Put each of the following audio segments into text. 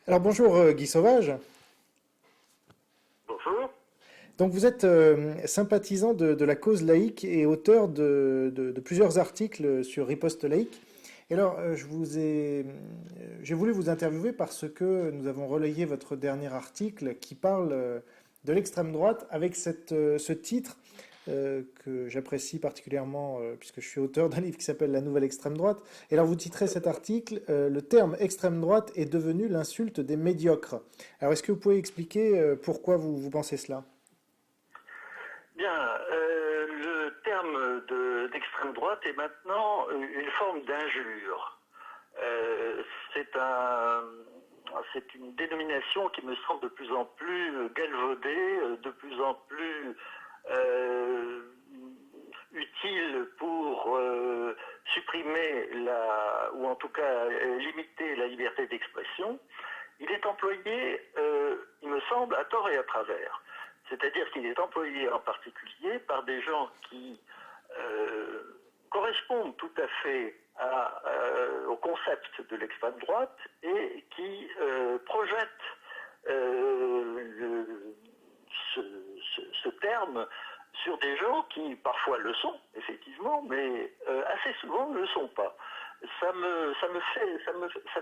Alors bonjour Guy Sauvage. Bonjour. Donc vous êtes sympathisant de la cause laïque et auteur de plusieurs articles sur Riposte laïque. Et alors j'ai voulu vous interviewer parce que nous avons relayé votre dernier article qui parle de l'extrême droite avec ce titre que j'apprécie particulièrement puisque je suis auteur d'un livre qui s'appelle La nouvelle extrême droite. Et alors vous titrez cet article Le terme extrême droite est devenu l'insulte des médiocres. Alors est-ce que vous pouvez expliquer pourquoi vous pensez cela? Bien, le terme d'extrême droite est maintenant une forme d'injure. C'est une dénomination qui me semble de plus en plus galvaudée, de plus en plus utile pour supprimer ou en tout cas limiter la liberté d'expression. Il est employé, il me semble, à tort et à travers. C'est-à-dire qu'il est employé en particulier par des gens qui correspondent tout à fait au concept de l'extrême droite et qui projettent ce terme sur des gens qui parfois le sont, effectivement, mais assez souvent ne le sont pas. Ça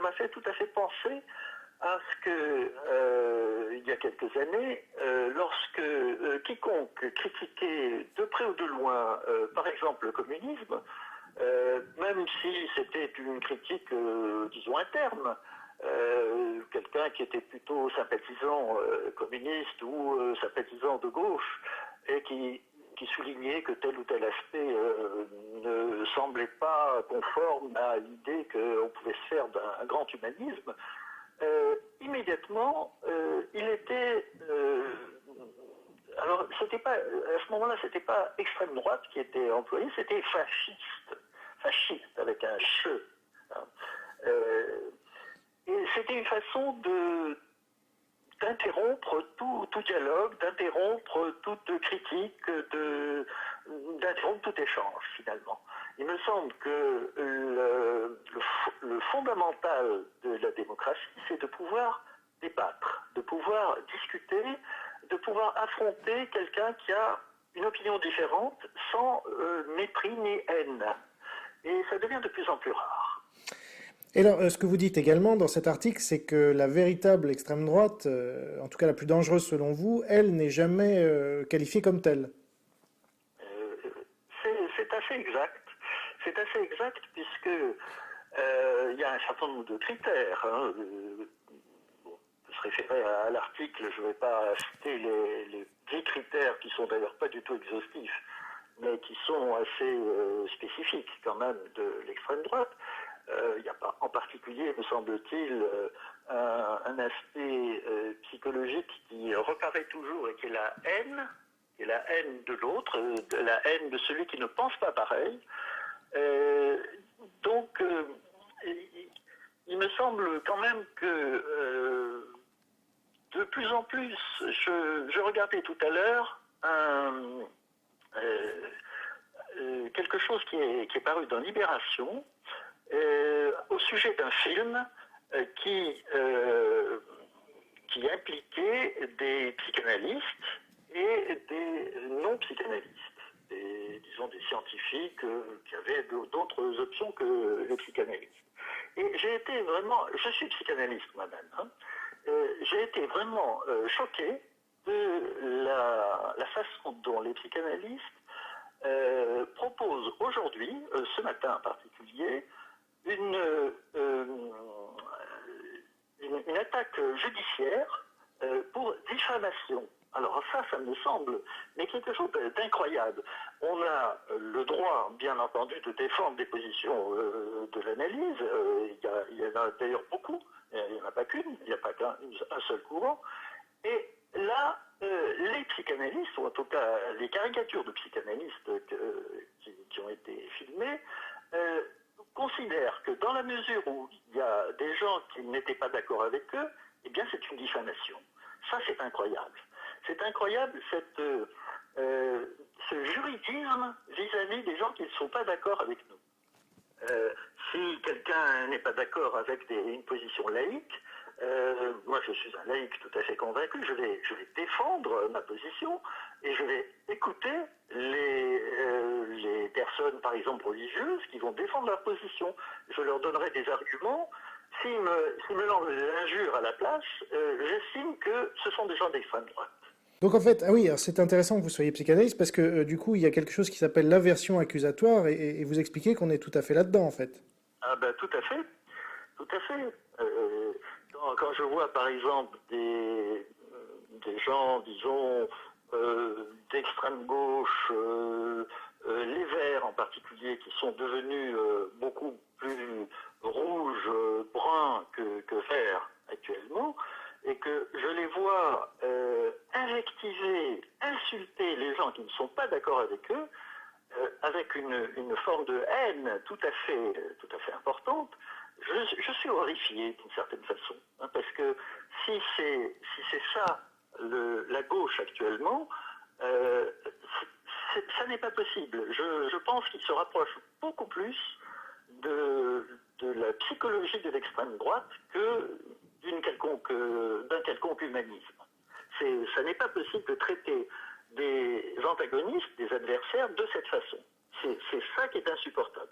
m'a fait tout à fait penser à ce que, il y a quelques années, lorsque quiconque critiquait de près ou de loin, par exemple, le communisme, même si c'était une critique, disons, interne, quelqu'un qui était plutôt sympathisant communiste ou sympathisant de gauche, et qui soulignait que tel ou tel aspect ne semblait pas conforme à l'idée qu'on pouvait se faire d'un grand humanisme, immédiatement, il était... alors, c'était pas, à ce moment-là, c'était pas extrême droite qui était employé, c'était fasciste. Fasciste, avec un che. Hein. Et c'était une façon d'interrompre tout dialogue, d'interrompre toute critique, d'interrompre tout échange, finalement. Il me semble que le fondamental de la démocratie, c'est de pouvoir débattre, de pouvoir discuter, de pouvoir affronter quelqu'un qui a une opinion différente sans mépris ni haine. Et ça devient de plus en plus rare. Et alors, ce que vous dites également dans cet article, c'est que la véritable extrême droite, en tout cas la plus dangereuse selon vous, elle n'est jamais qualifiée comme telle. C'est assez exact. C'est assez exact puisque il y a un certain nombre de critères. Hein. Je se référer à l'article, je ne vais pas citer les 10 critères qui sont d'ailleurs pas du tout exhaustifs, mais qui sont assez spécifiques quand même de l'extrême droite. Il y a pas, en particulier, me semble-t-il, un aspect psychologique qui reparaît toujours et qui est la haine, de l'autre, la haine de celui qui ne pense pas pareil. Donc, il me semble quand même que de plus en plus, je regardais tout à l'heure quelque chose qui est paru dans Libération, au sujet d'un film qui impliquait des psychanalystes et des non-psychanalystes, disons des scientifiques qui avaient d'autres options que les psychanalystes. Et j'ai été vraiment, je suis psychanalyste moi-même, hein, j'ai été vraiment choqué de la façon dont les psychanalystes proposent aujourd'hui, ce matin en particulier, une attaque judiciaire pour diffamation. Alors ça me semble, mais quelque chose d'incroyable. On a le droit, bien entendu, de défendre des positions de l'analyse. Il y en a d'ailleurs beaucoup. Il n'y en a pas qu'une, il n'y a pas qu'un seul courant. Et là, les psychanalystes, ou en tout cas les caricatures de psychanalystes qui ont été filmées, considèrent que dans la mesure où il y a des gens qui n'étaient pas d'accord avec eux, eh bien c'est une diffamation. Ça c'est incroyable. C'est incroyable ce juridisme vis-à-vis des gens qui ne sont pas d'accord avec nous. Si quelqu'un n'est pas d'accord avec une position laïque, moi je suis un laïc tout à fait convaincu, je vais défendre ma position et je vais écouter les personnes, par exemple religieuses, qui vont défendre leur position. Je leur donnerai des arguments. S'ils me lancent des injures à la place, j'estime que ce sont des gens d'extrême droite. Donc en fait, ah oui, alors c'est intéressant que vous soyez psychanalyste parce que du coup, il y a quelque chose qui s'appelle l'aversion accusatoire et vous expliquez qu'on est tout à fait là-dedans en fait. Ah ben tout à fait, tout à fait. Quand je vois par exemple des gens, disons, d'extrême gauche, les Verts en particulier, qui sont devenus beaucoup plus rouges, bruns que verts actuellement, et que je les vois invectiver, insulter les gens qui ne sont pas d'accord avec eux, avec une forme de haine tout à fait importante, je suis horrifié d'une certaine façon. Hein, parce que si c'est ça la gauche actuellement, ça n'est pas possible. Je pense qu'il se rapproche beaucoup plus de la psychologie de l'extrême droite que d'un quelconque humanisme. Ça n'est pas possible de traiter des antagonistes, des adversaires de cette façon. C'est ça qui est insupportable.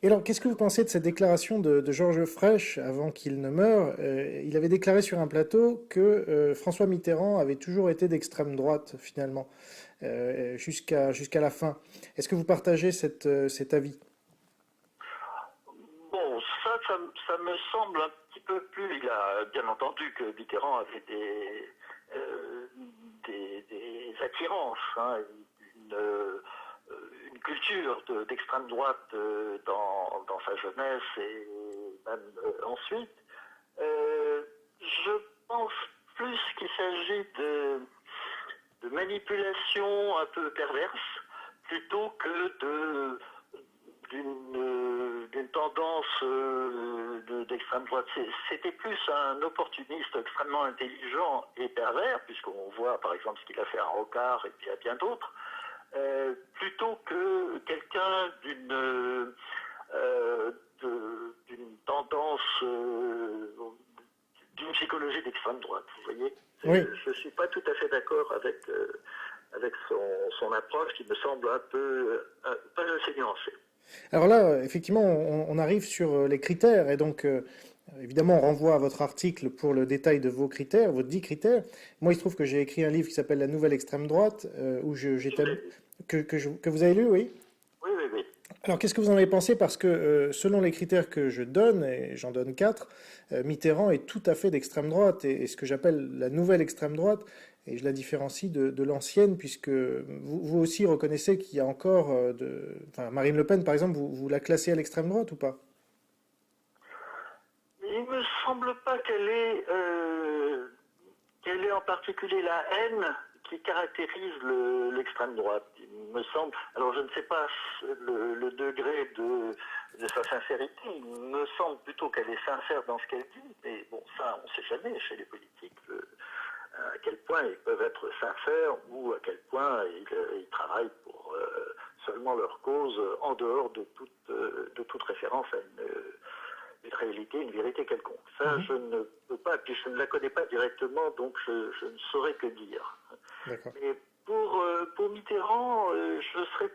Et alors, qu'est-ce que vous pensez de cette déclaration de Georges Frêche avant qu'il ne meure? Il avait déclaré sur un plateau que François Mitterrand avait toujours été d'extrême droite finalement, jusqu'à la fin. Est-ce que vous partagez cet avis? Bon, ça me semble un petit peu plus. Il a bien entendu que Mitterrand avait des attirances, hein, une culture d'extrême droite dans sa jeunesse et même ensuite. Je pense plus qu'il s'agit de manipulation un peu perverse plutôt que d'une tendance d'extrême droite. C'était plus un opportuniste extrêmement intelligent et pervers, puisqu'on voit par exemple ce qu'il a fait à Rocard et puis à bien d'autres, plutôt que quelqu'un d'une tendance, d'une psychologie d'extrême droite, vous voyez. Oui. Je ne suis pas tout à fait d'accord avec son approche qui me semble un peu pas assez nuancée. Alors là, effectivement, on arrive sur les critères, et donc, évidemment, on renvoie à votre article pour le détail de vos critères, vos 10 critères. Moi, il se trouve que j'ai écrit un livre qui s'appelle La Nouvelle Extrême Droite, où que vous avez lu, oui? Oui, oui, oui. Alors, qu'est-ce que vous en avez pensé? Parce que selon les critères que je donne, et j'en donne 4, Mitterrand est tout à fait d'extrême droite, et ce que j'appelle la nouvelle extrême droite, et je la différencie de l'ancienne, puisque vous aussi reconnaissez qu'il y a encore Enfin, Marine Le Pen, par exemple, vous la classez à l'extrême droite ou pas? Il me semble pas quelle est en particulier la haine qui caractérise l'extrême droite. Il me semble, alors je ne sais pas le degré de sa sincérité, il me semble plutôt qu'elle est sincère dans ce qu'elle dit, mais bon, ça, on ne sait jamais chez les politiques à quel point ils peuvent être sincères ou à quel point ils travaillent pour seulement leur cause en dehors de toute référence à une réalité, une vérité quelconque. Ça, je ne peux pas, puis je ne la connais pas directement, donc je ne saurais que dire. D'accord. Mais pour Mitterrand, je serais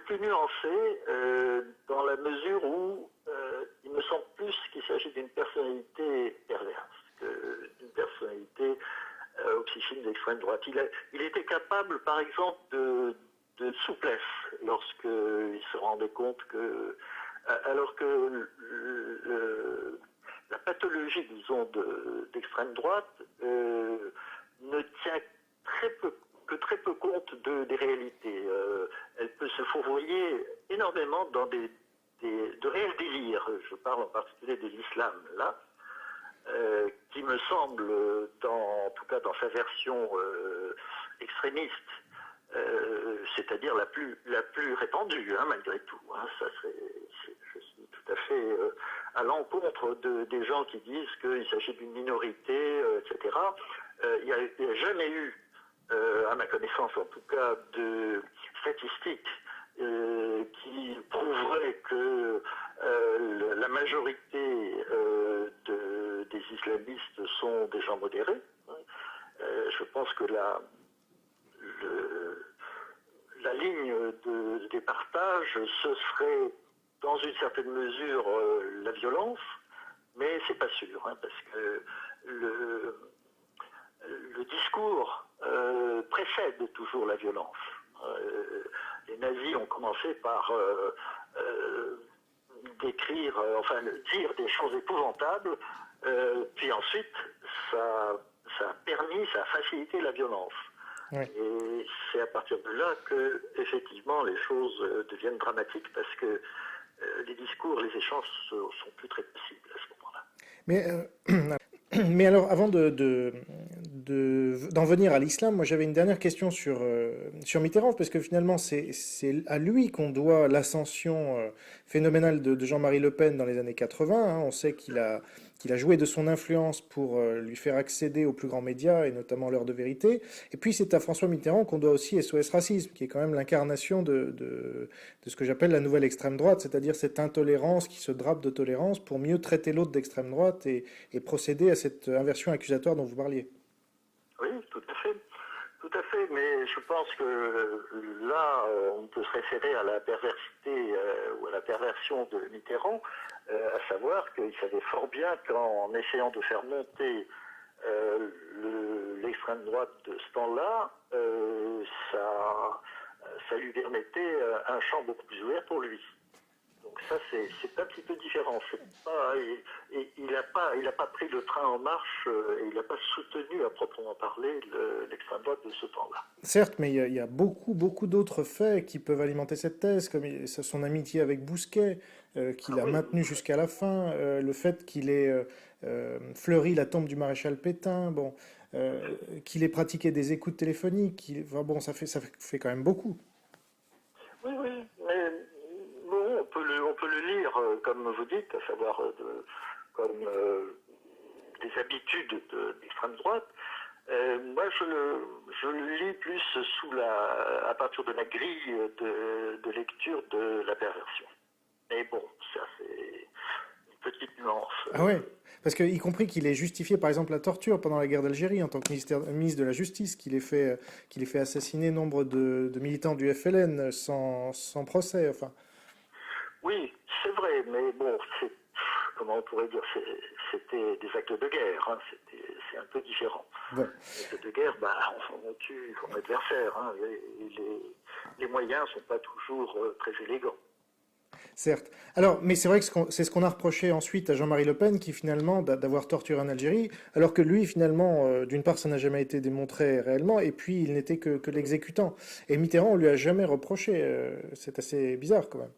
plus nuancé dans la mesure où il me semble plus qu'il s'agit d'une personnalité perverse que d'une personnalité au psychisme d'extrême droite. Il était capable, par exemple, de souplesse lorsqu'il se rendait compte que, alors que la pathologie, disons, d'extrême droite ne tient que très peu compte des réalités. Elle peut se fourvoyer énormément dans de réels délires. Je parle en particulier de l'islam, là, qui me semble, en tout cas dans sa version extrémiste, c'est-à-dire la plus répandue, hein, malgré tout. Hein, je suis tout à fait à l'encontre des gens qui disent qu'il s'agit d'une minorité, etc. Il n'y a jamais eu, à ma connaissance en tout cas, de statistiques qui majorité des islamistes sont des gens modérés. Je pense que la ligne de départage, ce serait dans une certaine mesure la violence, mais c'est pas sûr, hein, parce que le discours précède toujours la violence. Les nazis ont commencé par dire des choses épouvantables, puis ensuite ça a permis, ça a facilité la violence. Ouais. Et c'est à partir de là que, effectivement, les choses deviennent dramatiques parce que les discours, les échanges sont plus très possibles à ce moment-là. Mais alors, avant d'en venir à l'islam, moi j'avais une dernière question sur Mitterrand, parce que finalement c'est à lui qu'on doit l'ascension phénoménale de Jean-Marie Le Pen dans les années 80. Hein. On sait qu'il a joué de son influence pour lui faire accéder aux plus grands médias, et notamment l'Heure de Vérité. Et puis c'est à François Mitterrand qu'on doit aussi SOS Racisme, qui est quand même l'incarnation de ce que j'appelle la nouvelle extrême droite, c'est-à-dire cette intolérance qui se drape de tolérance pour mieux traiter l'autre d'extrême droite et procéder à cette inversion accusatoire dont vous parliez. Oui, tout à fait. Tout à fait, mais je pense que là, on peut se référer à la perversité ou à la perversion de Mitterrand, à savoir qu'il savait fort bien qu'en essayant de faire monter l'extrême droite de ce temps-là, ça lui permettait un champ beaucoup plus ouvert pour lui. Donc ça, c'est un petit peu différent. Il n'a pas pris le train en marche et il n'a pas soutenu à proprement parler l'extrême droite de ce temps-là. Certes, mais il y a beaucoup d'autres faits qui peuvent alimenter cette thèse, comme son amitié avec Bousquet, qu'il a maintenu jusqu'à la fin, le fait qu'il ait fleuri la tombe du maréchal Pétain, bon, qu'il ait pratiqué des écoutes téléphoniques, enfin, bon, ça fait quand même beaucoup. Oui, mais bon, on peut le lire comme vous dites, à savoir comme des habitudes d'extrême droite. Moi, je le lis plus à partir de la grille de lecture de la perversion. Mais bon, ça c'est une petite nuance. Ah ouais, parce que y compris qu'il ait justifié par exemple la torture pendant la guerre d'Algérie en tant que ministre de la Justice, qu'il ait fait assassiner nombre de militants du FLN sans procès, enfin. Oui, c'est vrai, mais bon, comment on pourrait dire, c'était des actes de guerre, hein, c'est un peu différent. Bon. Les actes de guerre, on tue son adversaire, hein, et les moyens ne sont pas toujours très élégants. Certes. Alors, mais c'est vrai que c'est ce qu'on a reproché ensuite à Jean-Marie Le Pen, qui finalement, d'avoir torturé en Algérie, alors que lui, finalement, d'une part, ça n'a jamais été démontré réellement, et puis il n'était que l'exécutant. Et Mitterrand, on lui a jamais reproché. C'est assez bizarre, quand même.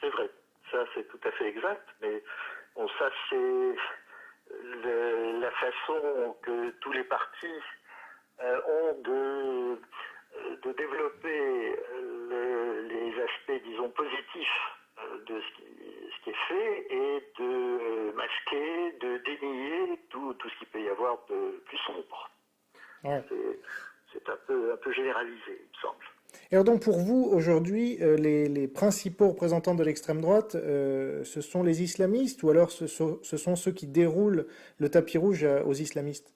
C'est vrai, ça c'est tout à fait exact, mais bon, ça c'est la façon que tous les partis ont de développer les aspects, disons, positifs de ce qui est fait et de masquer, de dénier tout ce qu'il peut y avoir de plus sombre. Ouais. C'est un peu généralisé, il me semble. Et alors donc pour vous, aujourd'hui, les principaux représentants de l'extrême droite, ce sont les islamistes ou alors ce sont ceux qui déroulent le tapis rouge aux islamistes?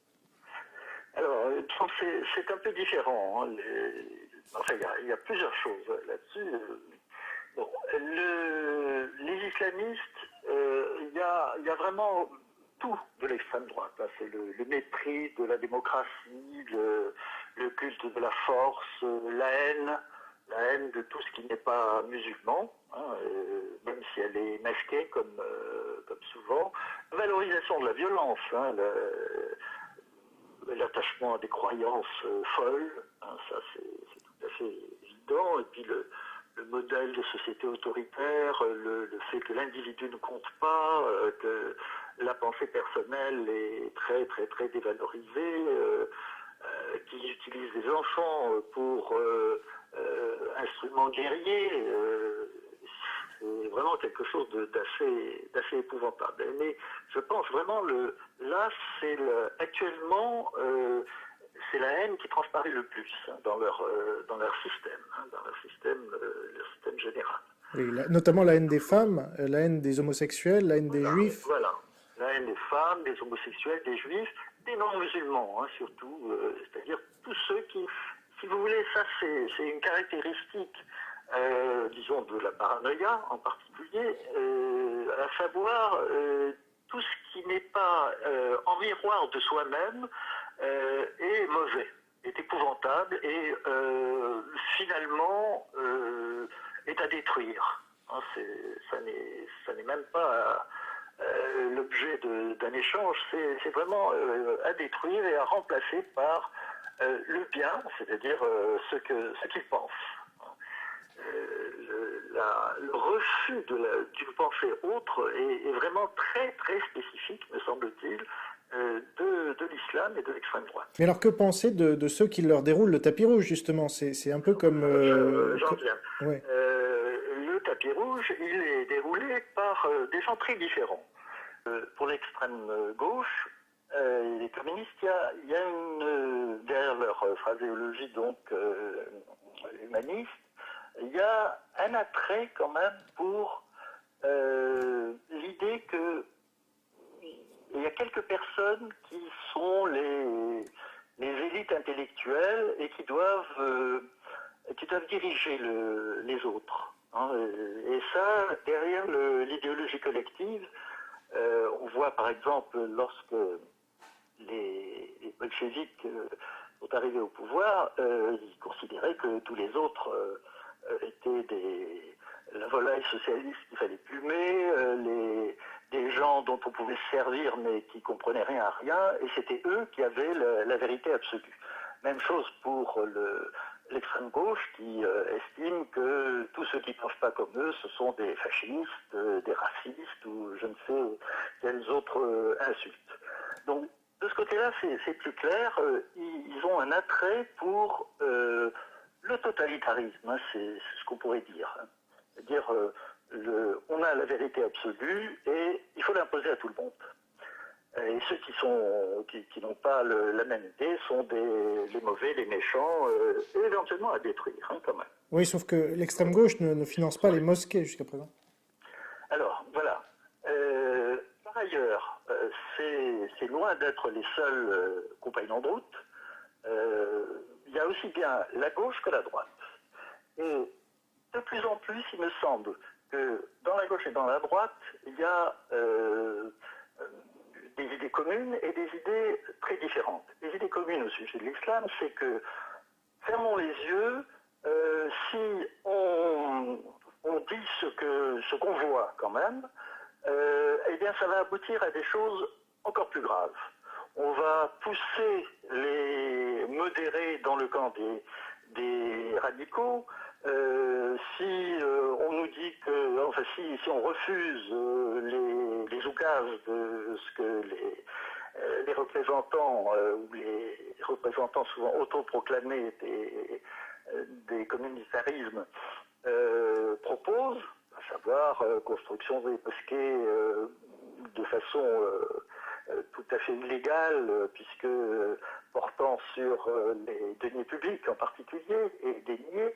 Alors, c'est un peu différent. Hein. Enfin, il y a plusieurs choses là-dessus. Bon, les islamistes, il y a vraiment tout de l'extrême droite. Hein. C'est le mépris de la démocratie, le culte de la force, la haine de tout ce qui n'est pas musulman, hein, même si elle est masquée comme souvent. La valorisation de la violence, hein, l'attachement à des croyances folles, hein, ça c'est tout à fait évident. Et puis le modèle de société autoritaire, le fait que l'individu ne compte pas, que la pensée personnelle est très très très dévalorisée, qu'ils utilisent des enfants pour instruments guerriers, c'est vraiment quelque chose d'assez épouvantable. Mais je pense vraiment, là, actuellement, c'est la haine qui transparaît le plus hein, dans leur système, hein, dans leur système général. Oui, notamment la haine des femmes, la haine des homosexuels, la haine des Voilà, juifs. voilà. La haine des femmes, des homosexuels, des juifs, des non-musulmans, hein, surtout, c'est-à-dire tous ceux qui, si vous voulez, ça c'est une caractéristique, disons, de la paranoïa en particulier, à savoir tout ce qui n'est pas en miroir de soi-même est mauvais, est épouvantable et finalement est à détruire. Hein, ça n'est même pas l'objet d'un échange, c'est vraiment à détruire et à remplacer par le bien, c'est-à-dire ce qu'ils pensent. Le refus d'une pensée autre est vraiment très très spécifique, me semble-t-il, de l'islam et de l'extrême droite. Mais alors que penser de ceux qui leur déroulent le tapis rouge, justement? C'est un peu comme... J'en viens. Ouais. Le tapis rouge, il est déroulé par des gens très différents. Pour l'extrême gauche, les communistes, il y a derrière leur phraséologie donc humaniste, il y a un attrait quand même pour l'idée que il y a quelques personnes qui sont les élites intellectuelles et qui doivent diriger les autres. Hein. Et ça, derrière l'idéologie collective, on voit par exemple lorsque les bolcheviks sont arrivés au pouvoir, ils considéraient que tous les autres étaient la volaille socialiste qu'il fallait plumer, des gens dont on pouvait se servir mais qui ne comprenaient rien à rien, et c'était eux qui avaient la vérité absolue. Même chose pour l'extrême gauche qui estime que tous ceux qui ne pensent pas comme eux, ce sont des fascistes, des racistes ou je ne sais quelles autres insultes. Donc de ce côté-là, c'est plus clair. Ils ont un attrait pour le totalitarisme, hein, c'est ce qu'on pourrait dire. C'est-à-dire, on a la vérité absolue et il faut l'imposer à tout le monde. Et ceux qui n'ont pas la même idée sont les mauvais, les méchants, et éventuellement à détruire, hein, quand même. Oui, sauf que l'extrême gauche ne finance pas les mosquées jusqu'à présent. Alors, voilà. Par ailleurs, c'est loin d'être les seuls compagnons de route. Il y a aussi bien la gauche que la droite. Et de plus en plus, il me semble que dans la gauche et dans la droite, il y a des idées communes et des idées très différentes. Les idées communes au sujet de l'islam, c'est que fermons les yeux, si on dit ce qu'on voit quand même, eh bien ça va aboutir à des choses encore plus graves. On va pousser les modérés dans le camp des radicaux. Si on nous dit que, enfin si on refuse les oukases de ce que les représentants ou les représentants souvent autoproclamés des communautarismes proposent, à savoir construction des mosquées de façon tout à fait illégale, puisque portant sur les deniers publics en particulier et déniés,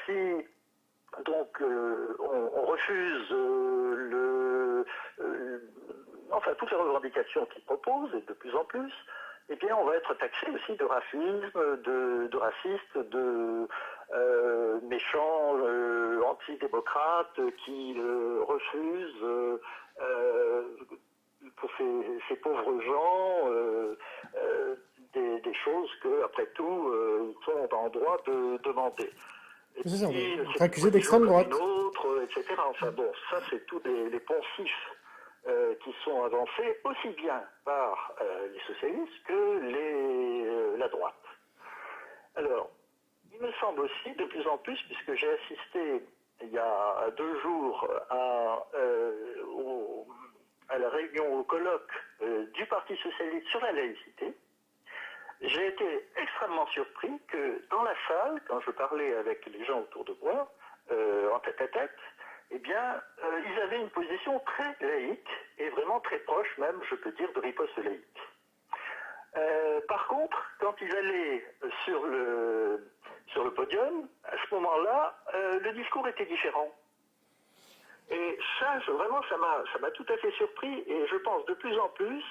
si donc on refuse enfin toutes les revendications qu'ils proposent, et de plus en plus, eh bien on va être taxé aussi de racisme, de raciste, de méchants antidémocrates qui refusent pour ces pauvres gens des choses que, après tout, ils sont en droit de demander. C'est ça, on est accusé d'extrême droite. Autre, etc. Enfin bon, ça c'est tous les poncifs qui sont avancés aussi bien par les socialistes que la droite. Alors, il me semble aussi, de plus en plus, puisque j'ai assisté il y a 2 jours à la réunion, au colloque du Parti socialiste sur la laïcité, j'ai été extrêmement surpris que dans la salle, quand je parlais avec les gens autour de moi, en tête-à-tête, eh bien, ils avaient une position très laïque, et vraiment très proche même, je peux dire, de riposte laïque. Par contre, quand ils allaient sur sur le podium, à ce moment-là, le discours était différent. Et ça, vraiment, ça m'a tout à fait surpris, et je pense de plus en plus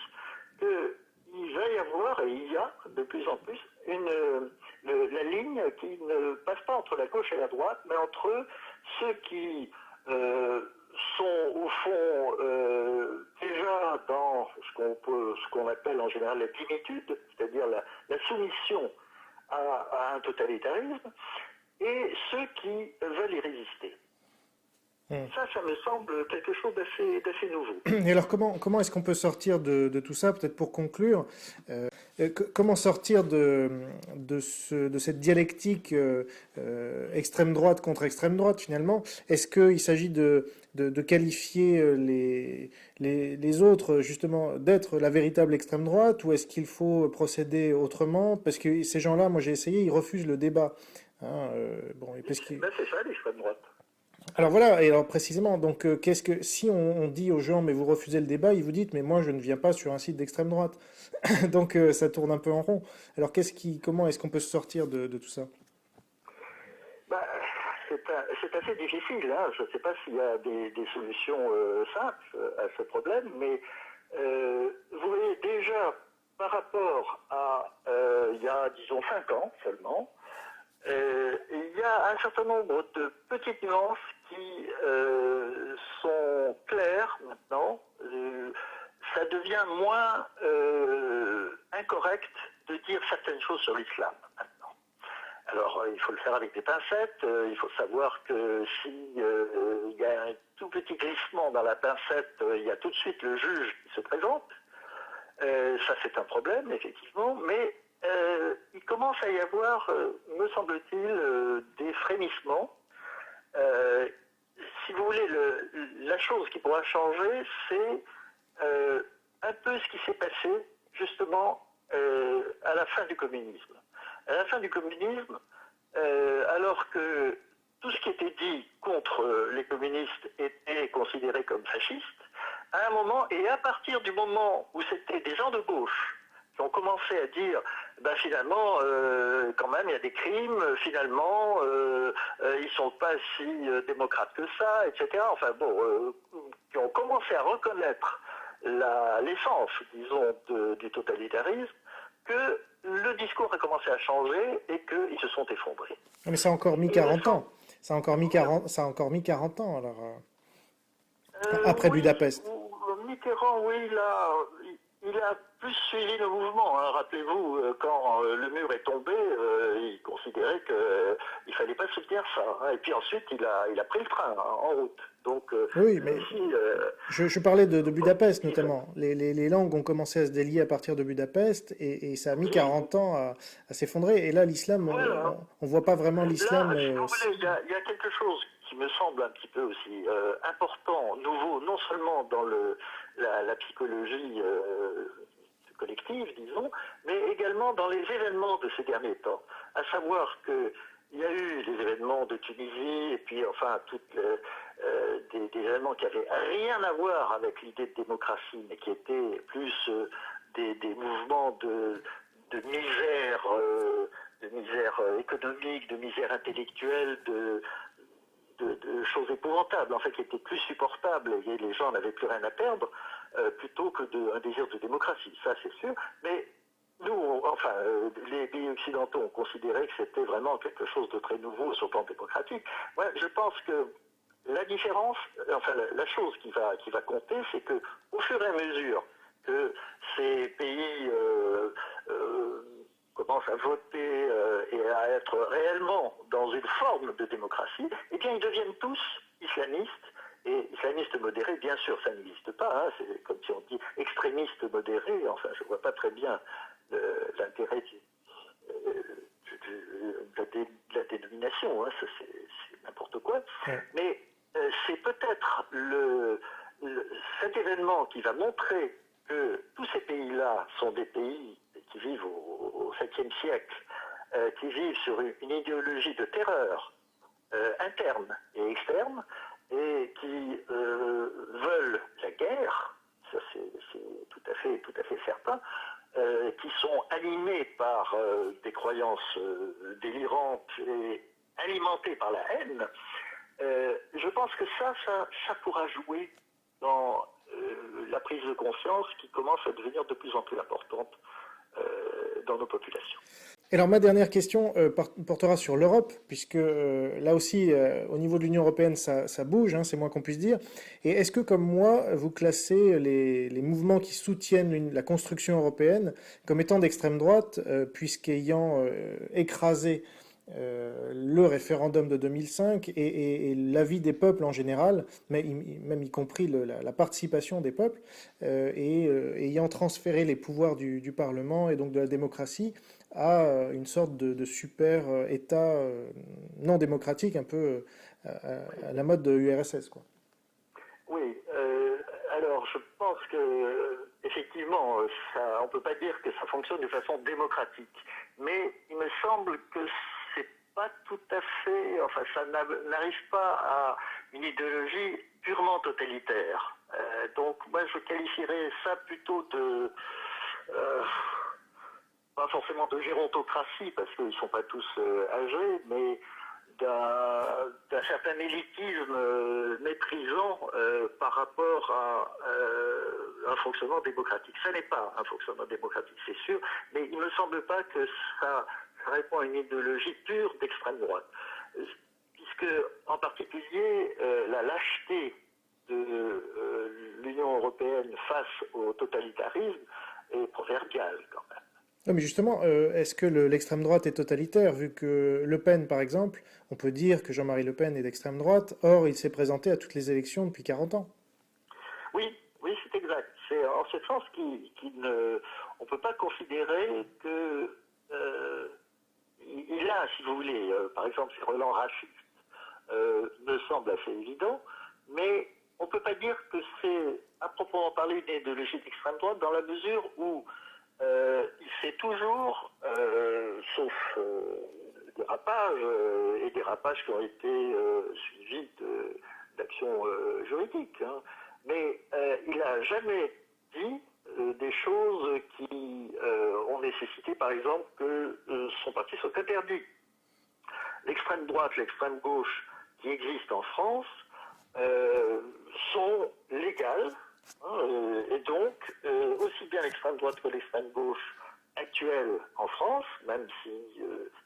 qu'il va y avoir, et il y a de plus en plus, la ligne qui ne passe pas entre la gauche et la droite, mais entre ceux qui sont au fond déjà dans ce qu'on appelle en général la plénitude, c'est-à-dire la soumission à un totalitarisme, et ceux qui veulent y résister. Ça me semble quelque chose d'assez nouveau. Et alors, comment est-ce qu'on peut sortir de tout ça, peut-être pour conclure, comment sortir de cette dialectique extrême droite contre extrême droite, finalement? Est-ce qu'il s'agit de qualifier les autres, justement, d'être la véritable extrême droite, ou est-ce qu'il faut procéder autrement? Parce que ces gens-là, moi j'ai essayé, ils refusent le débat. Hein, C'est ça, l'extrême droite. Alors voilà, et alors précisément, donc si on dit aux gens, mais vous refusez le débat, ils vous disent, mais moi je ne viens pas sur un site d'extrême droite. Donc ça tourne un peu en rond. Alors comment est-ce qu'on peut se sortir de tout ça? C'est assez difficile, hein. Je ne sais pas s'il y a des solutions simples à ce problème, mais vous voyez déjà par rapport à il y a, disons, 5 ans seulement, il y a un certain nombre de petites nuances qui sont claires maintenant. Ça devient moins incorrect de dire certaines choses sur l'islam maintenant. Alors il faut le faire avec des pincettes, il faut savoir que s'il y a un tout petit glissement dans la pincette, il y a tout de suite le juge qui se présente. Ça c'est un problème effectivement, mais il commence à y avoir, me semble-t-il, des frémissements. Si vous voulez, la chose qui pourra changer, c'est un peu ce qui s'est passé justement à la fin du communisme. À la fin du communisme, alors que tout ce qui était dit contre les communistes était considéré comme fasciste, à un moment, et à partir du moment où c'était des gens de gauche qui ont commencé à dire finalement, quand même, il y a des crimes, finalement, ils sont pas si démocrates que ça, etc. Enfin bon, qui ont commencé à reconnaître l'essence, disons, du totalitarisme, que le discours a commencé à changer et qu'ils se sont effondrés. Mais ça a encore mis 40 ans. Ça a encore mis 40 ans, alors, après oui, Budapest. Mitterrand, oui, il a plus suivi le mouvement. Hein. Rappelez-vous, quand le mur est tombé, il considérait qu'il ne fallait pas soutenir ça. Hein. Et puis ensuite, il a pris le train en route. Donc, oui, mais je parlais de Budapest notamment. Les langues ont commencé à se délier à partir de Budapest et ça a mis 40 ans à s'effondrer. Et là, l'islam, voilà. on ne voit pas vraiment l'islam. Là, si vous voulez, il y a quelque chose qui me semble un petit peu aussi important, nouveau, non seulement dans la psychologie collective, disons, mais également dans les événements de ces derniers temps. À savoir qu'il y a eu les événements de Tunisie, et puis enfin des événements qui n'avaient rien à voir avec l'idée de démocratie, mais qui étaient plus des mouvements de misère, économique, de misère intellectuelle, de choses épouvantables, en fait, qui étaient plus supportables, et les gens n'avaient plus rien à perdre, plutôt que un désir de démocratie, ça c'est sûr, mais nous, les pays occidentaux ont considéré que c'était vraiment quelque chose de très nouveau sur le plan démocratique. Ouais, je pense que la différence, la chose qui va compter, c'est que au fur et à mesure que ces pays commencent à voter et à être réellement dans une forme de démocratie, eh bien ils deviennent tous islamistes, et islamistes modérés, bien sûr, ça n'existe pas, hein, c'est comme si on dit extrémistes modérés, enfin je ne vois pas très bien l'intérêt de la dénomination, hein, c'est n'importe quoi, ouais. Mais c'est peut-être cet événement qui va montrer que tous ces pays-là sont des pays qui vivent au 7e siècle, qui vivent sur une idéologie de terreur interne et externe, et qui veulent la guerre, ça c'est tout à fait certain, qui sont animé par des croyances délirantes et alimenté par la haine, je pense que ça pourra jouer dans la prise de conscience qui commence à devenir de plus en plus importante dans nos populations. Et alors ma dernière question portera sur l'Europe, puisque là aussi, au niveau de l'Union européenne, ça bouge, hein, c'est moins qu'on puisse dire. Et est-ce que, comme moi, vous classez les mouvements qui soutiennent la construction européenne comme étant d'extrême droite, puisqu'ayant écrasé le référendum de 2005 et l'avis des peuples en général, même y compris la participation des peuples, et ayant transféré les pouvoirs du Parlement et donc de la démocratie à une sorte de super État non démocratique, un peu à la mode de l'URSS, quoi. Oui, alors je pense que effectivement, on ne peut pas dire que ça fonctionne de façon démocratique, mais il me semble que c'est pas tout à fait, enfin ça n'arrive pas à une idéologie purement totalitaire. Donc moi je qualifierais ça plutôt de pas forcément de gérontocratie, parce qu'ils ne sont pas tous âgés, mais d'un certain élitisme méprisant par rapport à un fonctionnement démocratique. Ça n'est pas un fonctionnement démocratique, c'est sûr, mais il ne me semble pas que ça répond à une idéologie pure d'extrême droite. Puisque, en particulier, la lâcheté de l'Union européenne face au totalitarisme est proverbiale quand même. Non, mais justement, est-ce que l'extrême droite est totalitaire, vu que Le Pen, par exemple, on peut dire que Jean-Marie Le Pen est d'extrême droite, or il s'est présenté à toutes les élections depuis 40 ans. Oui, oui, c'est exact. C'est en ce sens on ne peut pas considérer que il a, si vous voulez, par exemple, ces relents racistes me semble assez évident, mais on ne peut pas dire que c'est à proprement parler une idéologie d'extrême droite dans la mesure où il fait toujours, sauf des dérapages qui ont été suivis d'actions juridiques, hein, mais il n'a jamais dit des choses qui ont nécessité, par exemple, que son parti soit interdit. L'extrême droite, l'extrême gauche qui existent en France sont légales, hein, et donc aussi bien l'extrême droite que l'extrême gauche actuelle en France, même si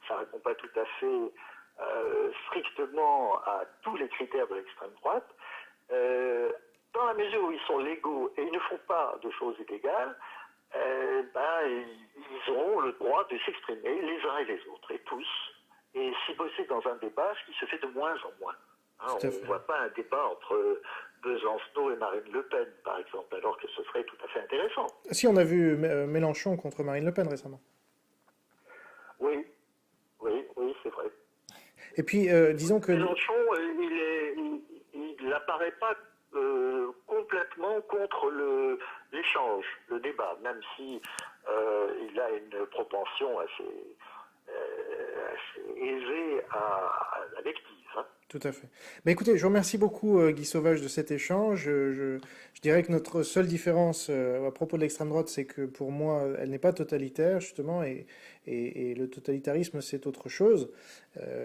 ça ne répond pas tout à fait strictement à tous les critères de l'extrême droite, dans la mesure où ils sont légaux et ils ne font pas de choses illégales, ils auront le droit de s'exprimer les uns et les autres, et tous, et s'y bosser dans un débat, ce qui se fait de moins en moins. Hein, on ne voit pas un débat entre Besancenot et Marine Le Pen, par exemple, alors que ce serait tout à fait intéressant. Si, on a vu Mélenchon contre Marine Le Pen récemment. Oui, c'est vrai. Et puis, disons que... Mélenchon, il n'apparaît pas complètement contre l'échange, le débat, même si il a une propension assez aisée à la lective. Hein. Tout à fait. Mais écoutez, je vous remercie beaucoup, Guy Sauvage, de cet échange. Je dirais que notre seule différence à propos de l'extrême droite, c'est que pour moi, elle n'est pas totalitaire, justement, et le totalitarisme, c'est autre chose.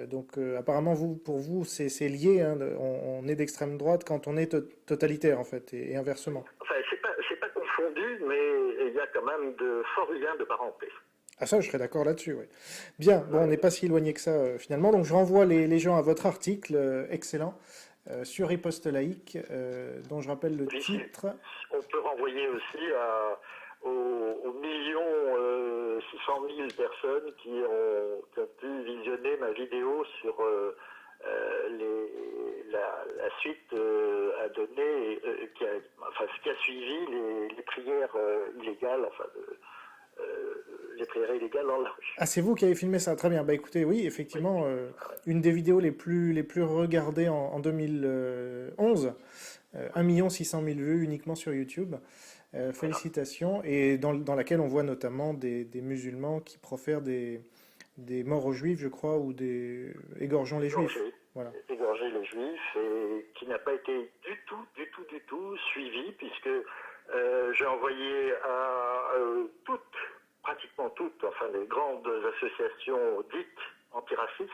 Donc, apparemment, pour vous, c'est lié. Hein, on est d'extrême droite quand on est totalitaire, en fait, et inversement. Enfin, c'est pas confondu, mais il y a quand même de forts liens de parenté. Ah ça, je serais d'accord là-dessus, oui. Bien, bon, on n'est pas si éloigné que ça finalement. Donc je renvoie les gens à votre article excellent sur Riposte laïque, dont je rappelle le titre. On peut renvoyer aussi aux 600 000 personnes qui ont pu visionner ma vidéo sur la suite à donner, ce qui a suivi les prières illégales, les prières illégales dans la rue. Ah, c'est vous qui avez filmé ça, très bien. Bah écoutez, oui, effectivement, une des vidéos les plus regardées en 2011, 1 600 000 vues uniquement sur YouTube. Félicitations. Et dans laquelle on voit notamment des musulmans qui profèrent des morts aux juifs, je crois, ou des égorgeons les juifs. Voilà. Égorger les juifs, et qui n'a pas été du tout suivi, puisque j'ai envoyé à pratiquement toutes, enfin les grandes associations dites antiracistes,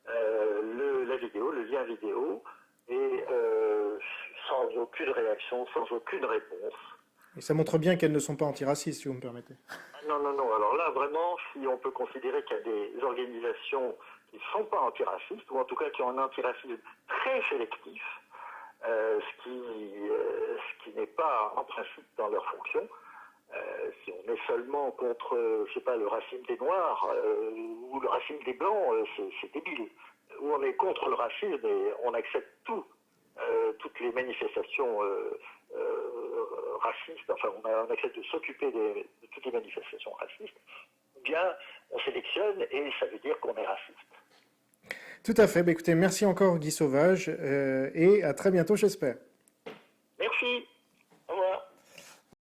la vidéo, le lien vidéo, et sans aucune réaction, sans aucune réponse. Et ça montre bien qu'elles ne sont pas antiracistes, si vous me permettez. Non, non, non. Alors là, vraiment, si on peut considérer qu'il y a des organisations qui ne sont pas antiracistes, ou en tout cas qui ont un antiracisme très sélectif, ce qui n'est pas en principe dans leur fonction. Si on est seulement contre, je sais pas, le racisme des Noirs ou le racisme des Blancs, c'est débile. Ou on est contre le racisme et on accepte toutes les manifestations racistes, enfin on accepte de s'occuper de toutes les manifestations racistes, ou bien on sélectionne et ça veut dire qu'on est raciste. Tout à fait. Bah, écoutez, merci encore Guy Sauvage et à très bientôt, j'espère.